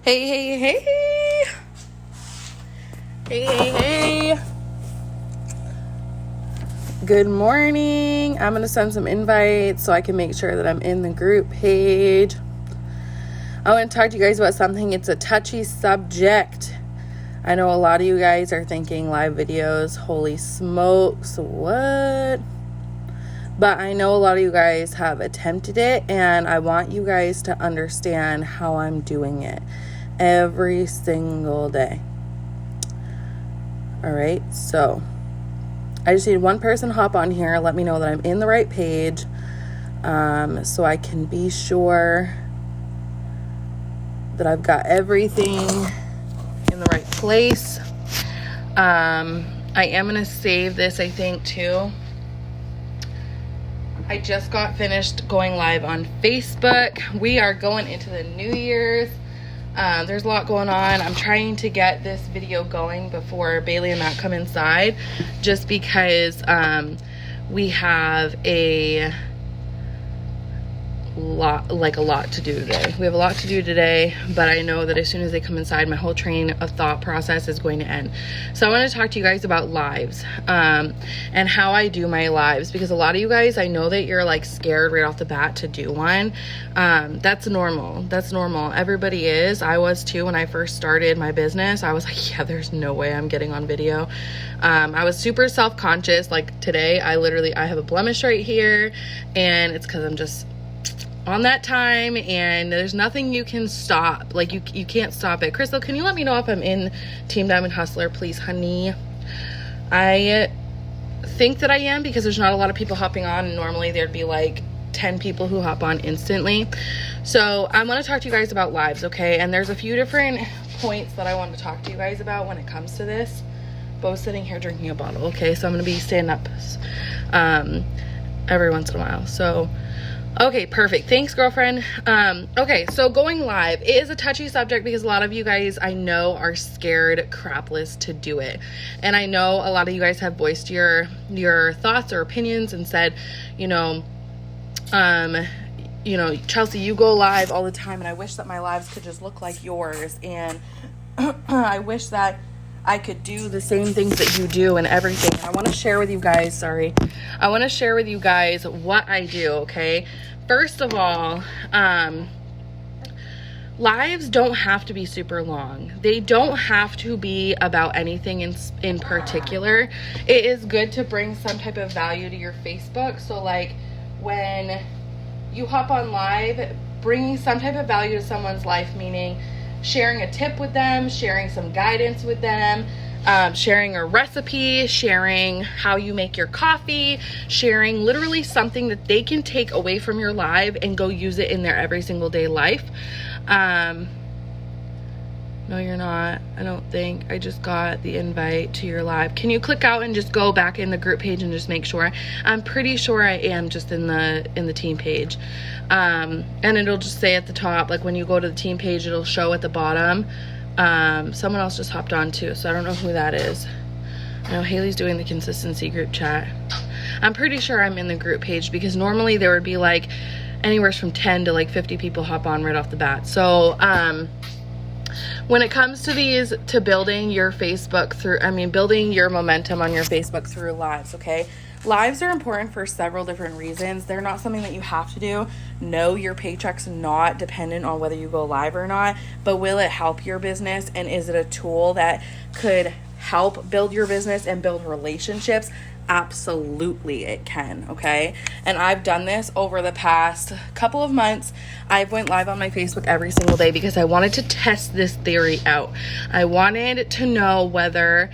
Hey, hey, hey. Hey, hey, hey. Good morning. I'm going to send some invites so I can make sure that I'm in the group page. I want to talk to you guys about something. It's a touchy subject. I know a lot of you guys are thinking live videos. Holy smokes, what? But I know a lot of you guys have attempted it, and I want you guys to understand how I'm doing it every single day. All right, so I just need one person to hop on here, let me know that I'm in the right page, so I can be sure that I've got everything in the right place. I am going to save this, I think, too. I just got finished going live on Facebook. We are going into the New Year's. There's a lot going on. I'm trying to get this video going before Bailey and Matt come inside, just because we have a lot to do today. We have a lot to do today, but I know that as soon as they come inside, my whole train of thought process is going to end. So I want to talk to you guys about lives, and how I do my lives, because a lot of you guys, I know that you're like scared right off the bat to do one. That's normal. That's normal. Everybody is. I was too when I first started my business. I was like, yeah, there's no way I'm getting on video. I was super self-conscious. Like today, I have a blemish right here, and it's because I'm just on that time, and there's nothing you can stop. Like you can't stop it. Crystal, can you let me know if I'm in Team Diamond Hustler, please, honey? I think that I am, because there's not a lot of people hopping on, and normally there'd be like 10 people who hop on instantly. So I want to talk to you guys about lives, okay? And there's a few different points that I want to talk to you guys about when it comes to this. Bo's sitting here drinking a bottle, okay? So I'm going to be standing up every once in a while. So okay, perfect. Thanks, girlfriend. Okay, so going live, it is a touchy subject because a lot of you guys I know are scared crapless to do it. And I know a lot of you guys have voiced your thoughts or opinions and said, Chelsea, you go live all the time, and I wish that my lives could just look like yours. And I wish that I could do the same things that you do and everything. I want to share with you guys, I want to share with you guys what I do, okay? First of all, lives don't have to be super long. They don't have to be about anything in particular. It is good to bring some type of value to your Facebook. So like when you hop on live, bringing some type of value to someone's life, meaning sharing a tip with them, sharing some guidance with them, sharing a recipe, sharing how you make your coffee, sharing literally something that they can take away from your live and go use it in their every single day life. No, you're not. I don't think. I just got the invite to your live. Can you click out and just go back in the group page and just make sure? I'm pretty sure I am just in the team page. And it'll just say at the top, like when you go to the team page, it'll show at the bottom. Someone else just hopped on too, so I don't know who that is. I know Haley's doing the consistency group chat. I'm pretty sure I'm in the group page, because normally there would be like anywhere from 10 to like 50 people hop on right off the bat. So, when it comes to building your Facebook building your momentum on your Facebook through lives, okay? Lives are important for several different reasons. They're not something that you have to do. No, your paycheck's not dependent on whether you go live or not, but will it help your business? And is it a tool that could help build your business and build relationships? Absolutely it can, okay? And I've done this over the past couple of months. I've went live on my Facebook every single day because I wanted to test this theory out. I wanted to know whether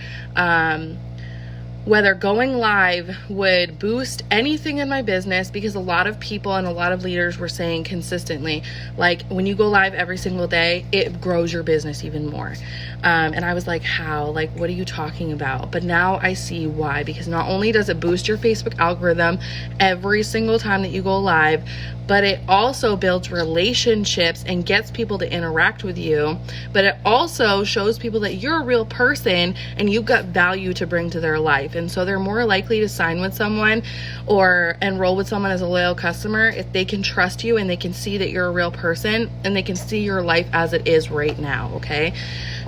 going live would boost anything in my business, because a lot of people and a lot of leaders were saying consistently, like, when you go live every single day, it grows your business even more. And I was like, how? Like, what are you talking about? But now I see why, because not only does it boost your Facebook algorithm every single time that you go live, but it also builds relationships and gets people to interact with you. But it also shows people that you're a real person and you've got value to bring to their life. life. And so they're more likely to sign with someone or enroll with someone as a loyal customer if they can trust you and they can see that you're a real person and they can see your life as it is right now, okay?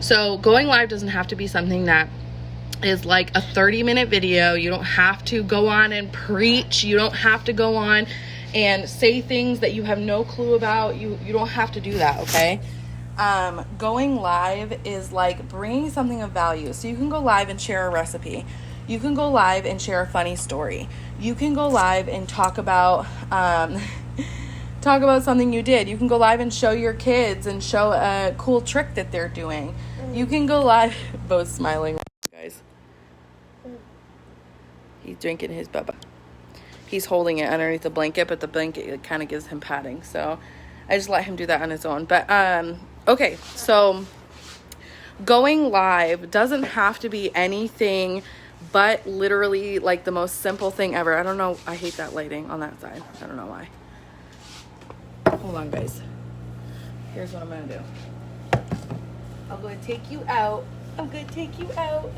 So going live doesn't have to be something that is like a 30-minute video. You don't have to go on and preach. You don't have to go on and say things that you have no clue about. You don't have to do that, okay? Going live is like bringing something of value. So you can go live and share a recipe. You can go live and share a funny story. You can go live and talk about something you did. You can go live and show your kids and show a cool trick that they're doing. You can go live. Bo's smiling, guys. He's drinking his bubba. He's holding it underneath the blanket, but the blanket kind of gives him padding. So I just let him do that on his own. But okay, so going live doesn't have to be anything but literally like the most simple thing ever. I don't know. I hate that lighting on that side. I don't know why. Hold on, guys. Here's what I'm going to do. I'm going to take you out. I'm going to take you out.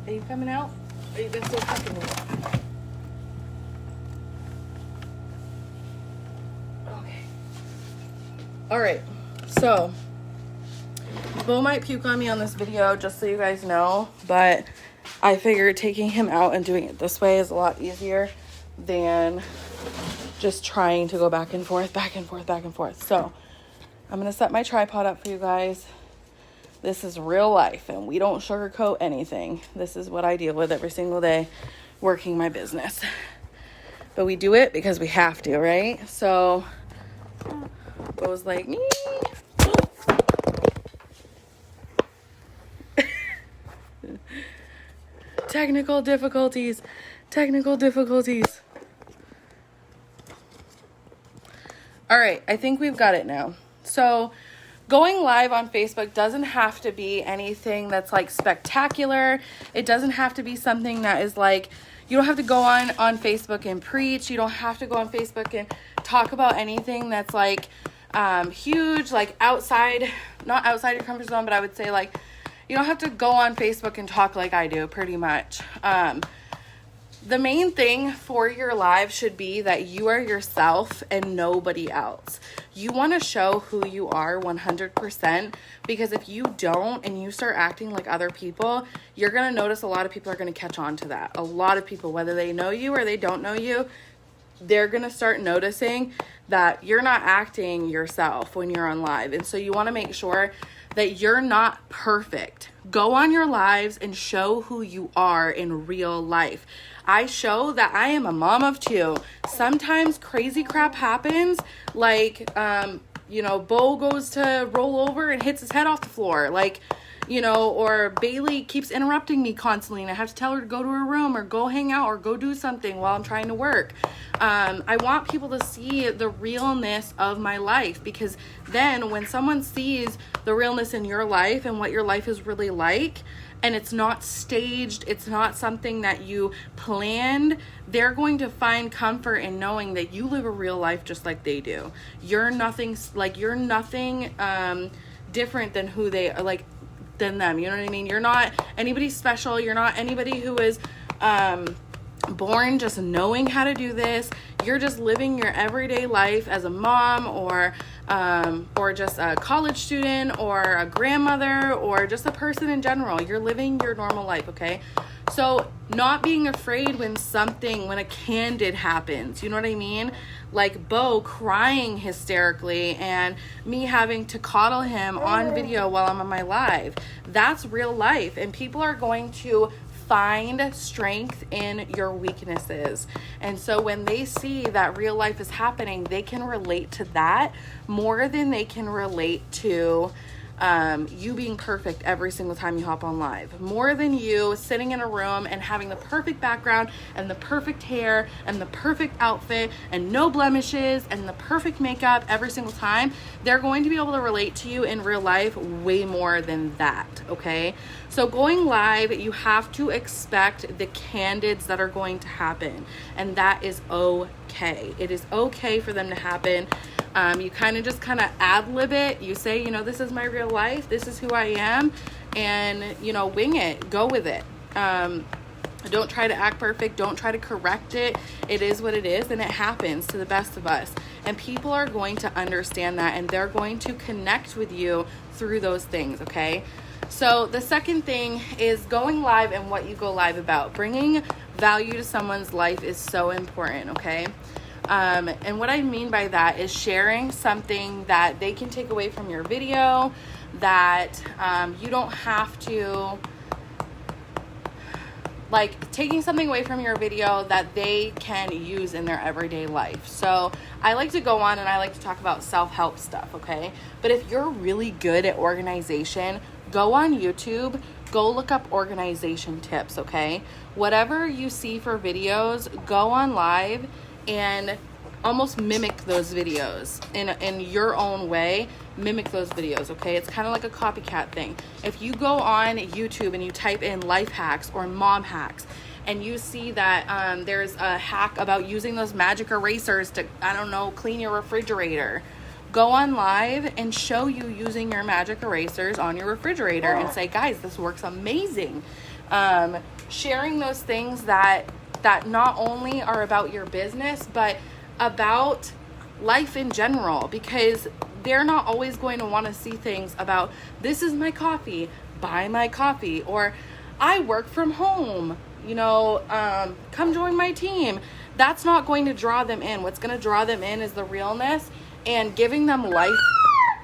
Are you coming out? Or are you going to stay stuck in here? Okay. All right. So, Bo might puke on me on this video, just so you guys know. But I figured taking him out and doing it this way is a lot easier than just trying to go back and forth, back and forth, back and forth. So, I'm going to set my tripod up for you guys. This is real life, and we don't sugarcoat anything. This is what I deal with every single day working my business. But we do it because we have to, right? So, Bo's like, me. Technical difficulties. All right, I think we've got it now. So, going live on Facebook doesn't have to be anything that's like spectacular. It doesn't have to be something that is like, you don't have to go on Facebook and preach. You don't have to go on Facebook and talk about anything that's like huge, like not outside your comfort zone, but I would say like, you don't have to go on Facebook and talk like I do, pretty much. The main thing for your live should be that you are yourself and nobody else. You want to show who you are 100%, because if you don't and you start acting like other people, you're going to notice a lot of people are going to catch on to that. A lot of people, whether they know you or they don't know you, they're going to start noticing that you're not acting yourself when you're on live. And so you want to make sure that you're not perfect. Go on your lives and show who you are in real life. I show that I am a mom of two. Sometimes crazy crap happens, like, Bo goes to roll over and hits his head off the floor, or Bailey keeps interrupting me constantly and I have to tell her to go to her room or go hang out or go do something while I'm trying to work. I want people to see the realness of my life, because then when someone sees the realness in your life and what your life is really like, and it's not staged, it's not something that you planned, they're going to find comfort in knowing that you live a real life just like they do. You're nothing different than who they are, than them. You know what I mean? You're not anybody special. You're not anybody who is born just knowing how to do this. You're just living your everyday life as a mom or just a college student or a grandmother or just a person in general. You're living your normal life, okay? So not being afraid when a candid happens, you know what I mean? Like Bo crying hysterically and me having to coddle him on video while I'm on my live. That's real life, and people are going to find strength in your weaknesses. And so when they see that real life is happening, they can relate to that more than they can relate to you being perfect every single time you hop on live. More than you sitting in a room and having the perfect background and the perfect hair and the perfect outfit and no blemishes and the perfect makeup every single time. They're going to be able to relate to you in real life way more than that, okay? So going live, you have to expect the candids that are going to happen, and that is okay. It is okay for them to happen. You kind of ad-lib it. You say, this is my real life. This is who I am. and, you know, wing it, go with it. Don't try to act perfect. Don't try to correct it. It is what it is, and it happens to the best of us. And people are going to understand that, and they're going to connect with you through those things, okay? So the second thing is going live and what you go live about. Bringing value to someone's life is so important, okay? And what I mean by that is sharing something that they can take away from your video, that you don't have to, like taking something away from your video that they can use in their everyday life. So I like to go on and I like to talk about self-help stuff, okay? But if you're really good at organization, go on YouTube, go look up organization tips, okay? Whatever you see for videos, go on live and almost mimic those videos in your own way. Mimic those videos, okay? It's kind of like a copycat thing. If you go on YouTube and you type in life hacks or mom hacks, and you see that there's a hack about using those magic erasers to, I don't know, clean your refrigerator, go on live and show you using your magic erasers on your refrigerator and say, guys, this works amazing. Sharing those things that not only are about your business, but about life in general, because they're not always going to want to see things about, this is my coffee, buy my coffee, or I work from home, you know, come join my team. That's not going to draw them in. What's going to draw them in is the realness and giving them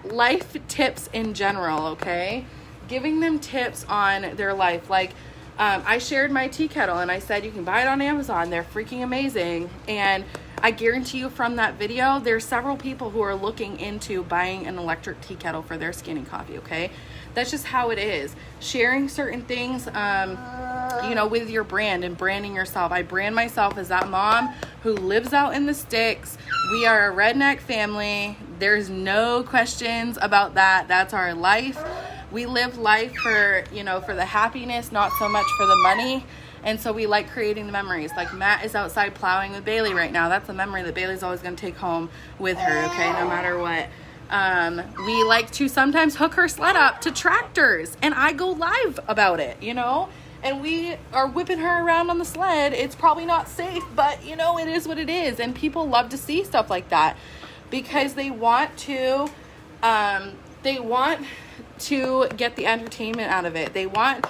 life tips in general, okay? Giving them tips on their life. Like, I shared my tea kettle and I said, you can buy it on Amazon. They're freaking amazing. And I guarantee you from that video, there's several people who are looking into buying an electric tea kettle for their skinny coffee, okay? That's just how it is. Sharing certain things, you know, with your brand and branding yourself. I brand myself as that mom who lives out in the sticks. We are a redneck family. There's no questions about that. That's our life. We live life for, you know, for the happiness, not so much for the money. And so we like creating the memories. Like Matt is outside plowing with Bailey right now. That's a memory that Bailey's always going to take home with her, okay, no matter what. We like to sometimes hook her sled up to tractors, and I go live about it, you know, and we are whipping her around on the sled. It's probably not safe, but, you know, it is what it is. And people love to see stuff like that because they want to get the entertainment out of it. They want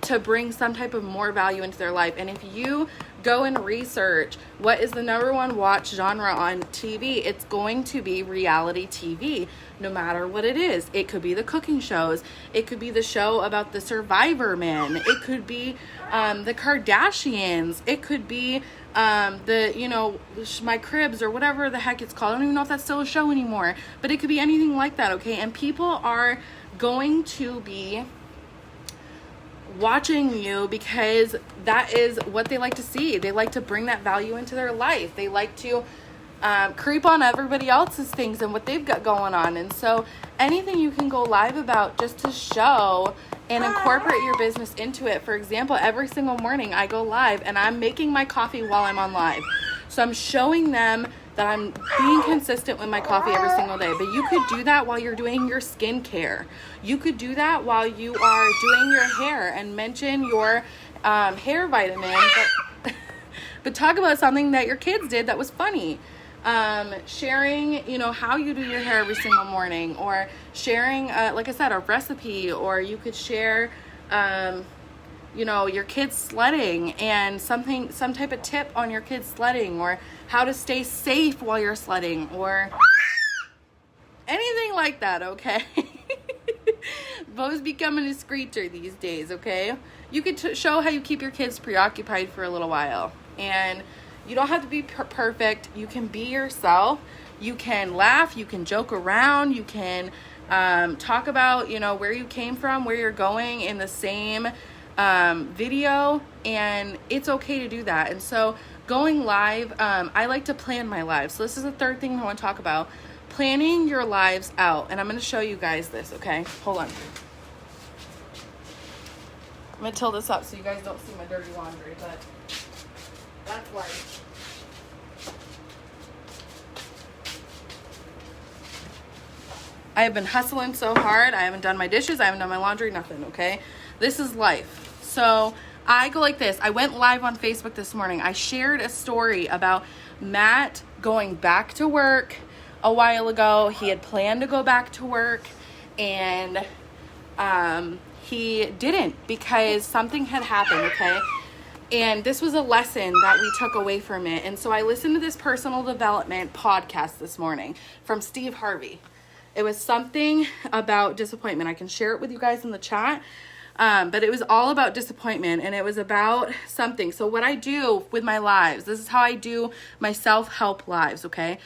to bring some type of more value into their life. And if you go and research what is the number one watch genre on TV, it's going to be reality TV, no matter what it is. It could be the cooking shows. It could be the show about the Survivor men. It could be the Kardashians. It could be the, you know, My Cribs or whatever the heck it's called. I don't even know if that's still a show anymore, but it could be anything like that, okay? And people are going to be watching you because that is what they like to see. They like to bring that value into their life. They like to creep on everybody else's things and what they've got going on. And so anything you can go live about just to show and incorporate your business into it. For example, every single morning I go live and I'm making my coffee while I'm on live. So I'm showing them that I'm being consistent with my coffee every single day. But you could do that while you're doing your skincare. You could do that while you are doing your hair and mention your hair vitamin. But talk about something that your kids did that was funny. Sharing, you know, how you do your hair every single morning, or sharing, like I said, a recipe, or you could share, you know, your kids sledding and some type of tip on your kids sledding, or how to stay safe while you're sledding, or anything like that, okay? Bo's becoming a screecher these days, okay? You could show how you keep your kids preoccupied for a little while. And you don't have to be perfect. You can be yourself. You can laugh. You can joke around. You can talk about, you know, where you came from, where you're going in the same video, and it's okay to do that. And so going live, I like to plan my lives. So this is the third thing I want to talk about, planning your lives out. And I'm going to show you guys this, okay? Hold on. I'm going to tilt this up so you guys don't see my dirty laundry, but that's life. I have been hustling so hard. I haven't done my dishes. I haven't done my laundry, nothing, okay? This is life. So I go like this. I went live on Facebook this morning. I shared a story about Matt going back to work a while ago. He had planned to go back to work, and he didn't because something had happened, okay? And this was a lesson that we took away from it. And so I listened to this personal development podcast this morning from Steve Harvey. It was something about disappointment. I can share it with you guys in the chat. But it was all about disappointment, and it was about something. So what I do with my lives, this is how I do my self-help lives, okay?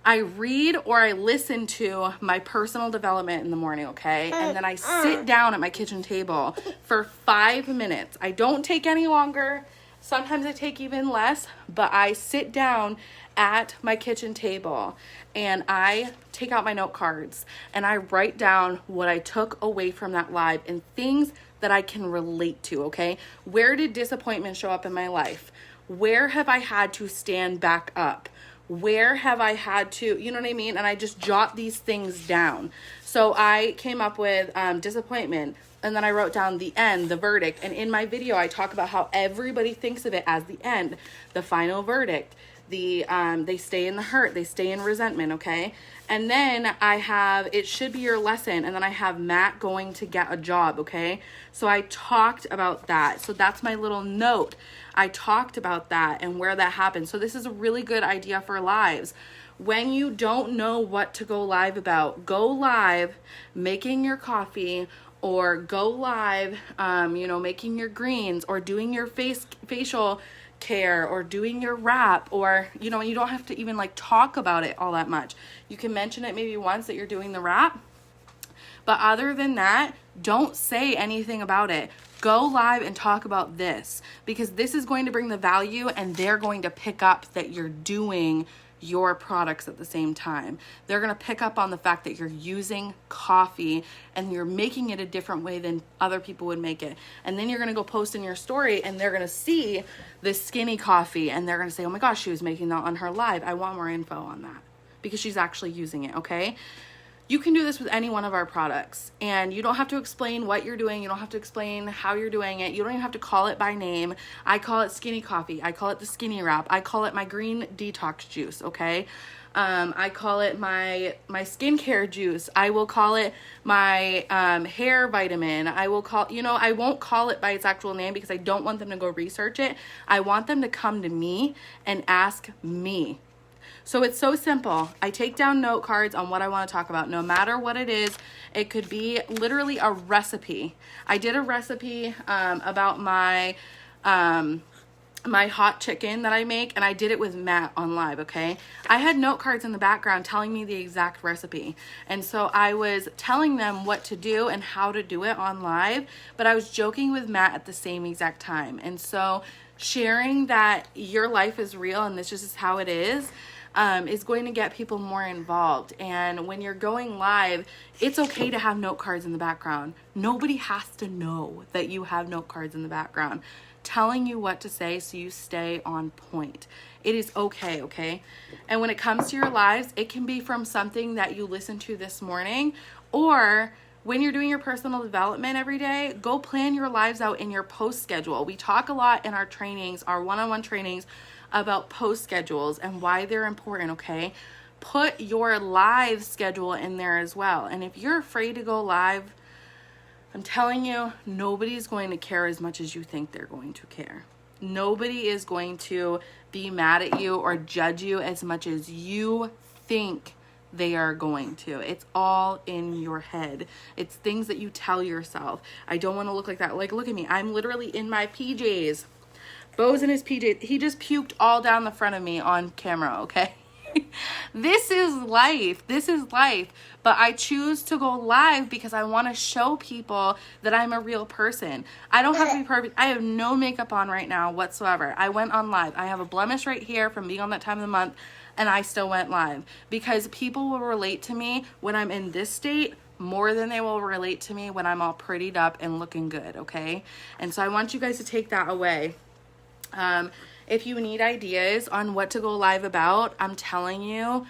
I read or I listen to my personal development in the morning, okay? And then I sit down at my kitchen table for 5 minutes. I don't take any longer. Sometimes I take even less, but I sit down at my kitchen table and I take out my note cards and I write down what I took away from that live and things that I can relate to, okay? Where did disappointment show up in my life? Where have I had to stand back up? Where have I had to, you know what I mean? And I just jot these things down. So I came up with disappointment, and then I wrote down the end, the verdict. And in my video, I talk about how everybody thinks of it as the end, the final verdict. They stay in the hurt, they stay in resentment, okay? And then I have, it should be your lesson, and then I have Matt going to get a job, okay? So I talked about that. So that's my little note. I talked about that and where that happened. So this is a really good idea for lives. When you don't know what to go live about, go live making your coffee, or go live, making your greens, or doing your facial care, or doing your wrap, or, you don't have to even talk about it all that much. You can mention it maybe once that you're doing the wrap, but other than that, don't say anything about it. Go live and talk about this, because this is going to bring the value, and they're going to pick up that you're doing your products at the same time. They're going to pick up on the fact that you're using coffee and you're making it a different way than other people would make it. And then you're going to go post in your story, and they're going to see this skinny coffee, and they're going to say, oh my gosh, she was making that on her live. I want more info on that, because she's actually using it, okay? You can do this with any one of our products, and you don't have to explain what you're doing. You don't have to explain how you're doing it. You don't even have to call it by name. I call it skinny coffee. I call it the skinny wrap. I call it my green detox juice, okay? I call it my skincare juice. I will call it my hair vitamin. I will I won't call it by its actual name, because I don't want them to go research it. I want them to come to me and ask me. So it's so simple. I take down note cards on what I want to talk about, no matter what it is. It could be literally a recipe. I did a recipe about my hot chicken that I make, and I did it with Matt on live, okay? I had note cards in the background telling me the exact recipe. And so I was telling them what to do and how to do it on live, but I was joking with Matt at the same exact time. And so sharing that your life is real and this is how it is going to get people more involved. And when you're going live, it's okay to have note cards in the background. Nobody has to know that you have note cards in the background telling you what to say so you stay on point. It is okay, okay? And when it comes to your lives, it can be from something that you listened to this morning, or when you're doing your personal development every day, go plan your lives out in your post schedule. We talk a lot in our trainings, our one-on-one trainings, about post schedules and why they're important, okay? Put your live schedule in there as well. And if you're afraid to go live, I'm telling you, nobody's going to care as much as you think they're going to care. Nobody is going to be mad at you or judge you as much as you think they are going to. It's all in your head. It's things that you tell yourself. I don't want to look like that. Like, look at me. I'm literally in my PJs. Bo's in his PJs. He just puked all down the front of me on camera, okay? This is life. This is life. But I choose to go live because I want to show people that I'm a real person. I don't have to be perfect. I have no makeup on right now whatsoever. I went on live. I have a blemish right here from being on that time of the month, and I still went live because people will relate to me when I'm in this state more than they will relate to me when I'm all prettied up and looking good, okay? And so I want you guys to take that away. If you need ideas on what to go live about, I'm telling you,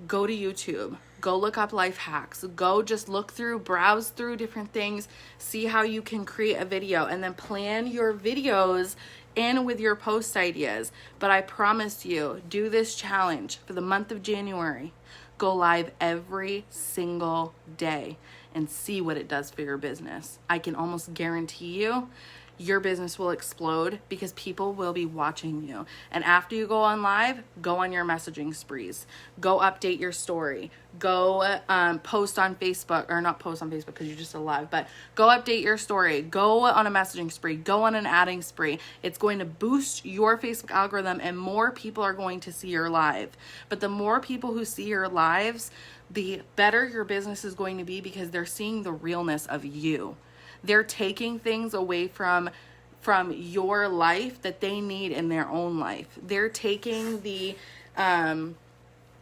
go to YouTube. Go look up life hacks. Go just look through, browse through different things, see how you can create a video, and then plan your videos in with your post ideas. But I promise you, do this challenge for the month of January. Go live every single day and see what it does for your business. I can almost guarantee you your business will explode because people will be watching you. And after you go on live, go on your messaging sprees. Go update your story. Go post on Facebook, or not post on Facebook because you're just alive, but go update your story. Go on a messaging spree. Go on an adding spree. It's going to boost your Facebook algorithm and more people are going to see your live. But the more people who see your lives, the better your business is going to be because they're seeing the realness of you. They're taking things away from your life that they need in their own life. They're taking the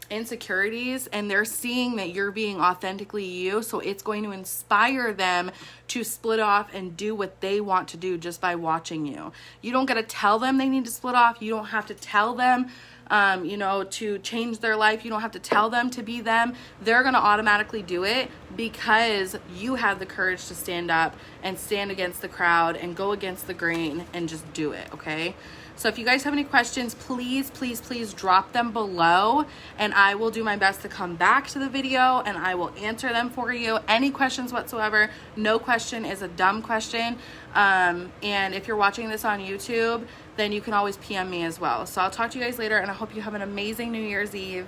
insecurities and they're seeing that you're being authentically you. So it's going to inspire them to split off and do what they want to do just by watching you. You don't got to tell them they need to split off. You don't have to tell them to change their life. You don't have to tell them to be them. They're going to automatically do it because you have the courage to stand up and stand against the crowd and go against the grain and just do it. Okay. So if you guys have any questions, please, please, please drop them below and I will do my best to come back to the video and I will answer them for you. Any questions whatsoever. No question is a dumb question. And if you're watching this on YouTube, then you can always PM me as well. So I'll talk to you guys later and I hope you have an amazing New Year's Eve.